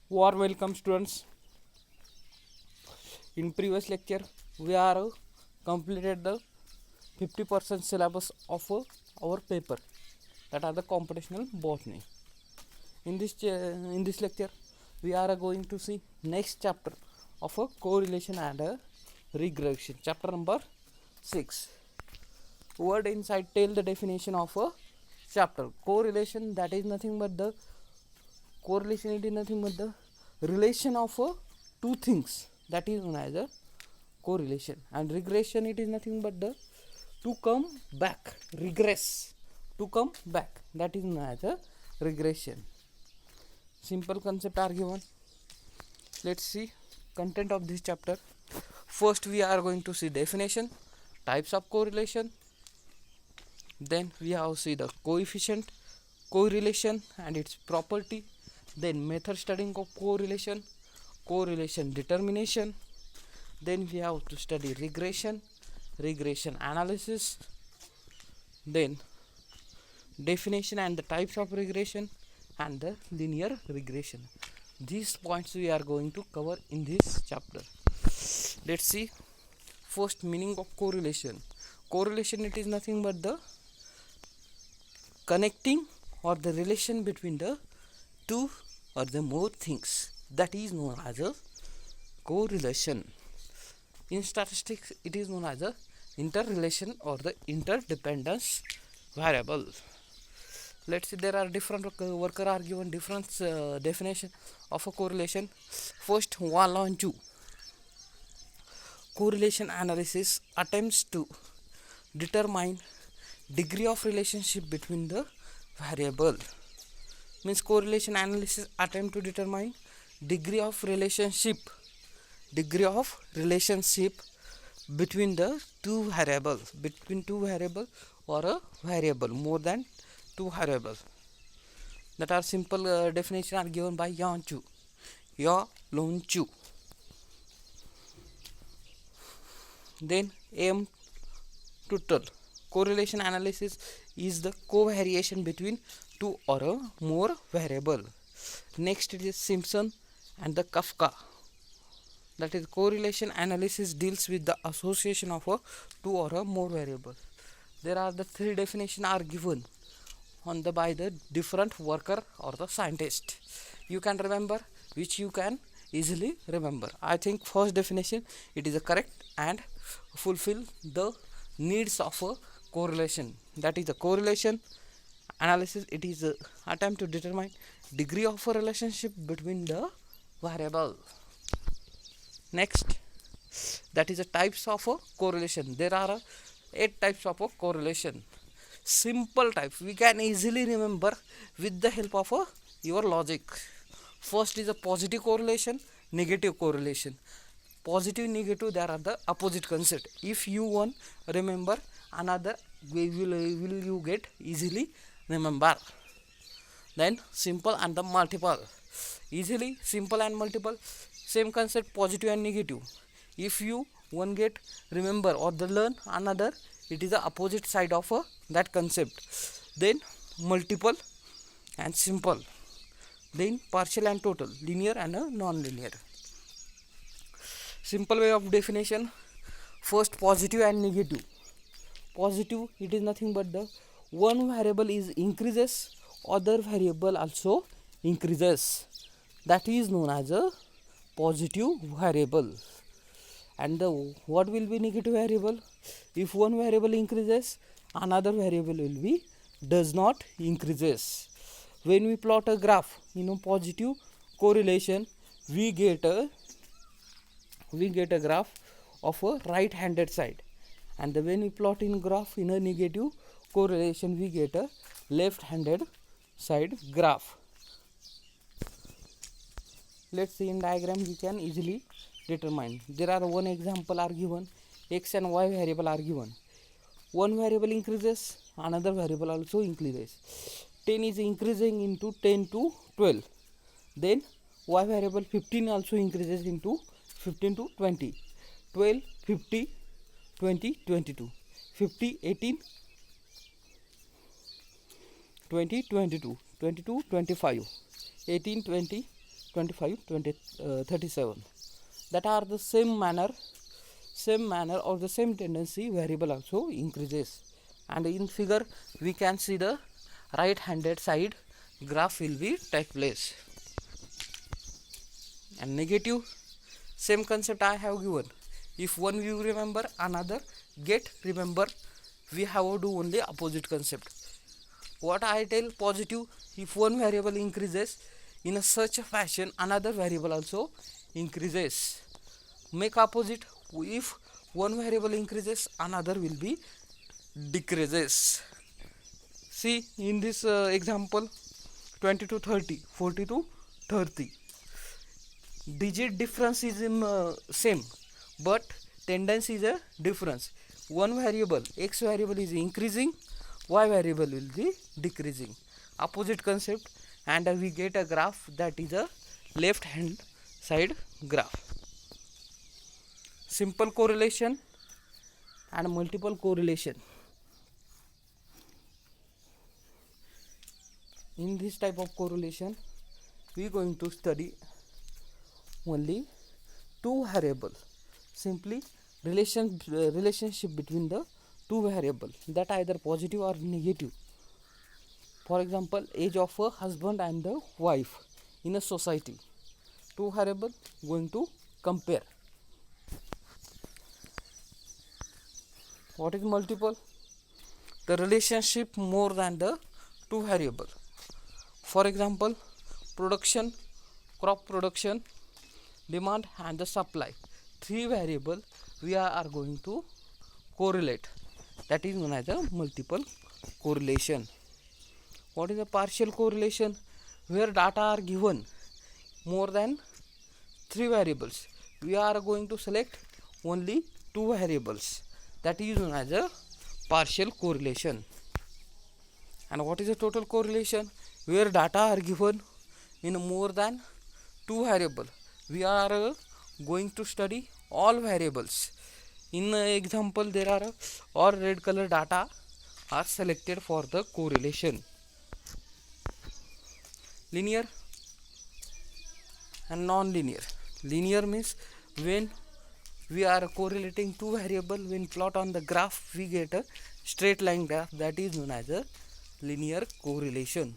Warm welcome, students. In previous lecture, we are completed the 50% syllabus of our paper, that are the computational botany. In this lecture, we are going to see next chapter of a correlation and a regression. Chapter number 6. Word inside tell the definition of a chapter. Correlation, that is nothing but the correlation. It is nothing but the relation of two things, that is known as a correlation. And regression, it is nothing but the to come back, regress, to come back, that is known as a regression. Simple concept are given. Let's see content of this chapter. First we are going to see definition, types of correlation, then we have see the coefficient correlation and its property, then method studying of correlation, correlation determination, then we have to study regression, regression analysis, then definition and the types of regression, and the linear regression. These points we are going to cover in this chapter. Let's see. First, meaning of correlation. Correlation, it is nothing but the connecting or the relation between the two or the more things, that is known as a correlation. In statistics, it is known as a interrelation or the interdependence variable. Let's see, there are different worker are given different definition of a correlation. First, 1 on 2. Correlation analysis attempts to determine degree of relationship between the variable. Means correlation analysis attempt to determine degree of relationship between the two variables, or a variable, more than two variables. That are simple definition are given by Yan Lon Chu. Then aim total. Correlation analysis is the covariation between two or a more variable. Next it is Simpson and the Kafka. That is, correlation analysis deals with the association of a two or a more variable. There are the three definitions are given on the by the different worker or the scientist. You can remember, which you can easily remember. I think first definition, it is a correct and fulfill the needs of a correlation. That is the correlation analysis. It is a attempt to determine degree of a relationship between the variable. Next, that is the types of a correlation. There are 8 types of a correlation. Simple types we can easily remember with the help of your logic. First is a positive correlation, negative correlation. Positive, negative, there are the opposite concept. If you want remember another, will you get easily remember. Then simple and the multiple. Easily simple and multiple, same concept, positive and negative. If you one get remember or the learn another, it is the opposite side of that concept. Then multiple and simple. Then partial and total, linear and non-linear. Simple way of definition. First, positive and negative. Positive, it is nothing but the one variable is increases, other variable also increases. That is known as a positive variable. And the what will be negative variable? If one variable increases, another variable will be does not increases. When we plot a graph in a positive correlation, we get a graph of a right handed side, and when we plot in graph in a negative correlation, we get a left handed side graph. Let's see, in diagram we can easily determine. There are one example are given, x and y variable are given. One variable increases, another variable also increases. 10 is increasing into 10 to 12. Then y variable 15 also increases into 15 to 20. 12, 50, 20, 22. 50, 18, 20, 22. 22, 25. 18, 20, 25, 20, 37, that are the same manner or the same tendency variable also increases. And in figure we can see the right handed side graph will be take place. And negative, same concept I have given. If one you remember, another get remember, we have to do only opposite concept. What I tell positive, if one variable increases in a such a fashion, another variable also increases. Make opposite, if one variable increases, another will be decreases. See in this example, 20 to 30, 40 to 30, digit difference is in same, but tendency is a difference. One variable, x variable is increasing, y variable will be decreasing. Opposite concept, and we get a graph that is a left hand side graph. Simple correlation and multiple correlation. In this type of correlation, we are going to study only two variables. Simply relationship between the two variables, that either positive or negative. For example, age of a husband and the wife in a society. Two variables going to compare. What is multiple? The relationship more than the two variables. For example, production, crop production, demand and the supply. Three variables we are going to correlate. That is known as a multiple correlation. What is a partial correlation? Where data are given more than three variables, we are going to select only two variables. That is known as a partial correlation. And what is a total correlation? Where data are given in more than two variables, we are going to study all variables. In example, there are all red color data are selected for the correlation. Linear and non-linear. Linear means when we are correlating two variables, when plot on the graph we get a straight line graph, that is known as a linear correlation.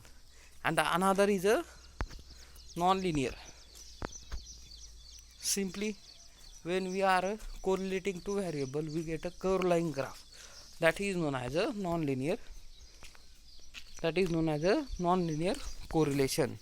And another is a non-linear. Simply when we are correlating two variables, we get a curved line graph, that is known as a non-linear correlation.